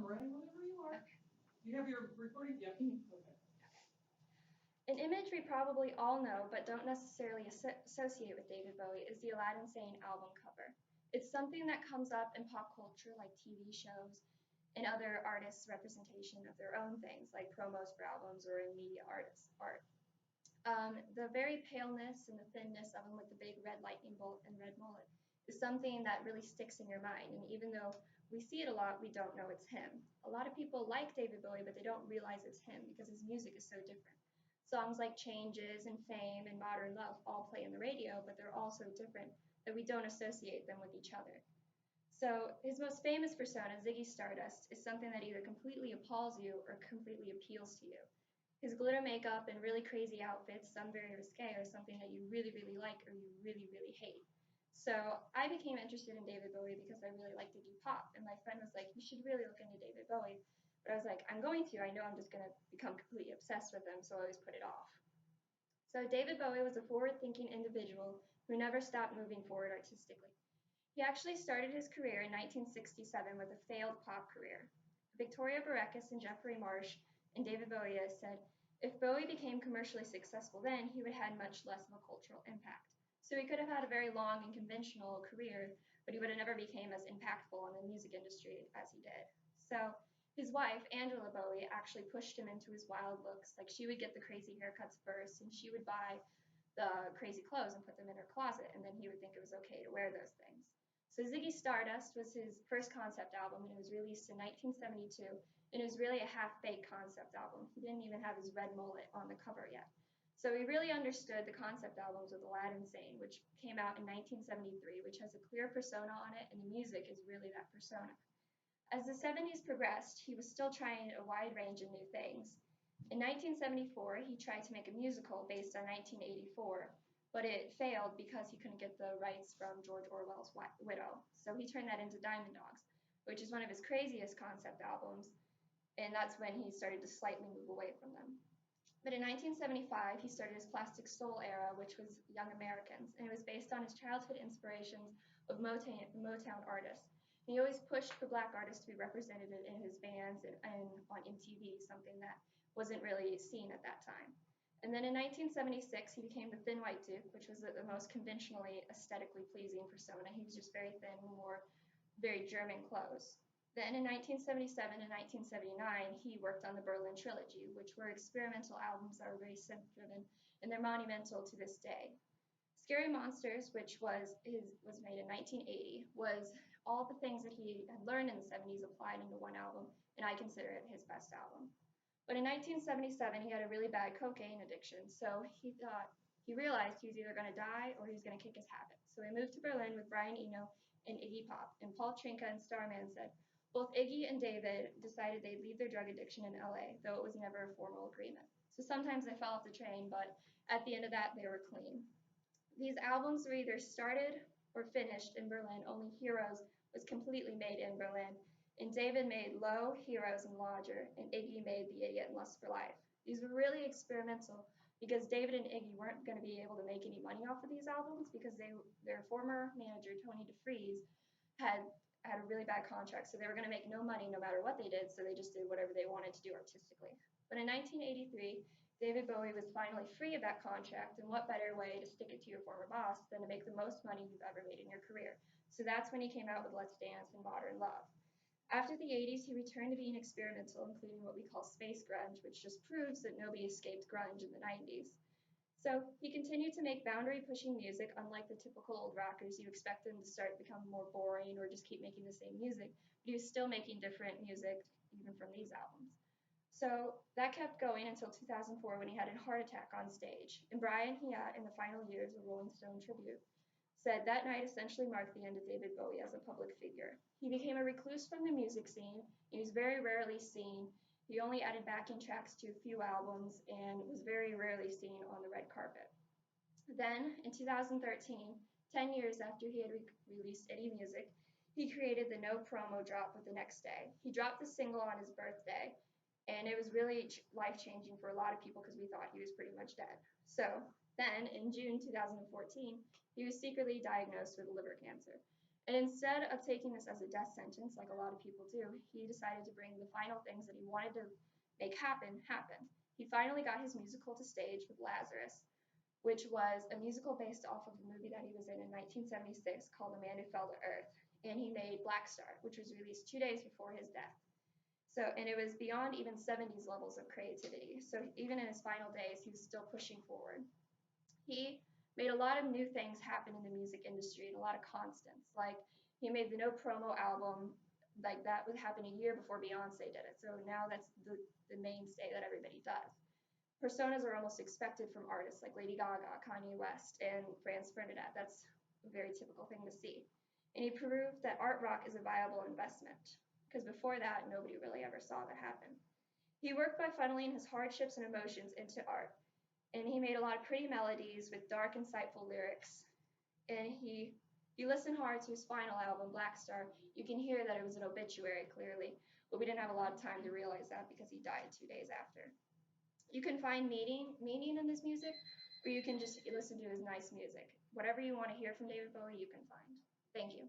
I'm ready whenever you are. Okay. You have your recording? Yeah. Mhm. Okay. An image we probably all know but don't necessarily associate with David Bowie is the Aladdin Sane album cover. It's something that comes up in pop culture like TV shows and other artists' representation of their own things like promos for albums or in media artists' art. The very paleness and the thinness of him with the big red lightning bolt and red mullet is something that really sticks in your mind. And even though we see it a lot, we don't know it's him. A lot of people like David Bowie, but they don't realize it's him because his music is so different. Songs like Changes and Fame and Modern Love all play in the radio, but they're all so different that we don't associate them with each other. So his most famous persona, Ziggy Stardust, is something that either completely appalls you or completely appeals to you. His glitter makeup and really crazy outfits, some very risque, are something that you really, really like or you really, really hate. So I became interested in David Bowie because I really like to do pop, and my friend was like, "You should really look into David Bowie." But I was like, "I'm going to. I know I'm just going to become completely obsessed with him," so I always put it off. So David Bowie was a forward-thinking individual who never stopped moving forward artistically. He actually started his career in 1967 with a failed pop career. Victoria Baracus and Jeffrey Marsh and David Bowie said if Bowie became commercially successful then, he would have had much less of a cultural impact. So he could have had a very long and conventional career, but he would have never become as impactful in the music industry as he did. So his wife, Angela Bowie, actually pushed him into his wild looks. Like she would get the crazy haircuts first, and she would buy the crazy clothes and put them in her closet, and then he would think it was okay to wear those things. So Ziggy Stardust was his first concept album, and it was released in 1972, and it was really a half-baked concept album. He didn't even have his red mullet on the cover yet. So he really understood the concept albums with Aladdin Sane, which came out in 1973, which has a clear persona on it, and the music is really that persona. As the 70s progressed, he was still trying a wide range of new things. In 1974, he tried to make a musical based on 1984, but it failed because he couldn't get the rights from George Orwell's Widow. So he turned that into Diamond Dogs, which is one of his craziest concept albums, and that's when he started to slightly move away from them. But in 1975, he started his Plastic Soul era, which was Young Americans, and it was based on his childhood inspirations of Motown artists. And he always pushed for black artists to be represented in his bands and on MTV, something that wasn't really seen at that time. And then in 1976, he became the Thin White Duke, which was the most conventionally aesthetically pleasing persona. He was just very thin and wore very German clothes. Then in 1977 and 1979, he worked on the Berlin Trilogy, which were experimental albums that were very synth-driven, and they're monumental to this day. Scary Monsters, which was made in 1980, was all the things that he had learned in the 70s applied into one album, and I consider it his best album. But in 1977, he had a really bad cocaine addiction, so he realized he was either going to die or he was going to kick his habit. So he moved to Berlin with Brian Eno and Iggy Pop, and Paul Trinka and Starman said both Iggy and David decided they'd leave their drug addiction in LA, though it was never a formal agreement. So sometimes they fell off the train, but at the end of that, they were clean. These albums were either started or finished in Berlin. Only Heroes was completely made in Berlin. And David made Low, Heroes, and Lodger, and Iggy made The Idiot and Lust for Life. These were really experimental because David and Iggy weren't going to be able to make any money off of these albums because their former manager, Tony DeFries, had had a really bad contract, so they were going to make no money no matter what they did, so they just did whatever they wanted to do artistically. But in 1983, David Bowie was finally free of that contract, and what better way to stick it to your former boss than to make the most money you've ever made in your career? So that's when he came out with Let's Dance and Modern Love. After the 80s, he returned to being experimental, including what we call space grunge, which just proves that nobody escaped grunge in the 90s. So he continued to make boundary-pushing music, unlike the typical old rockers. You expect them to start becoming more boring or just keep making the same music, but he was still making different music even from these albums. So that kept going until 2004 when he had a heart attack on stage. And Brian Hiatt, in the final years of Rolling Stone tribute, said that night essentially marked the end of David Bowie as a public figure. He became a recluse from the music scene. He was very rarely seen. He only added backing tracks to a few albums and was very rarely seen on the red carpet. Then, in 2013, 10 years after he had released any music, he created the No Promo drop with The Next Day. He dropped the single on his birthday, and it was really life changing for a lot of people because we thought he was pretty much dead. So, then, in June 2014, he was secretly diagnosed with liver cancer. And instead of taking this as a death sentence, like a lot of people do, he decided to bring the final things that he wanted to make happen. He finally got his musical to stage with Lazarus, which was a musical based off of a movie that he was in 1976 called The Man Who Fell to Earth. And he made Black Star, which was released 2 days before his death. So, and it was beyond even 70s levels of creativity. So, even in his final days, he was still pushing forward. He made a lot of new things happen in the music industry and a lot of constants. Like, he made the No Promo album, like, that would happen a year before Beyonce did it. So, now that's the mainstay that everybody does. Personas are almost expected from artists like Lady Gaga, Kanye West, and Franz Ferdinand. That's a very typical thing to see. And he proved that art rock is a viable investment, because before that, nobody really ever saw that happen. He worked by funneling his hardships and emotions into art, and he made a lot of pretty melodies with dark, insightful lyrics. And if you listen hard to his final album, Black Star, you can hear that it was an obituary clearly, but we didn't have a lot of time to realize that because he died 2 days after. You can find meaning in this music, or you can just listen to his nice music. Whatever you want to hear from David Bowie, you can find. Thank you.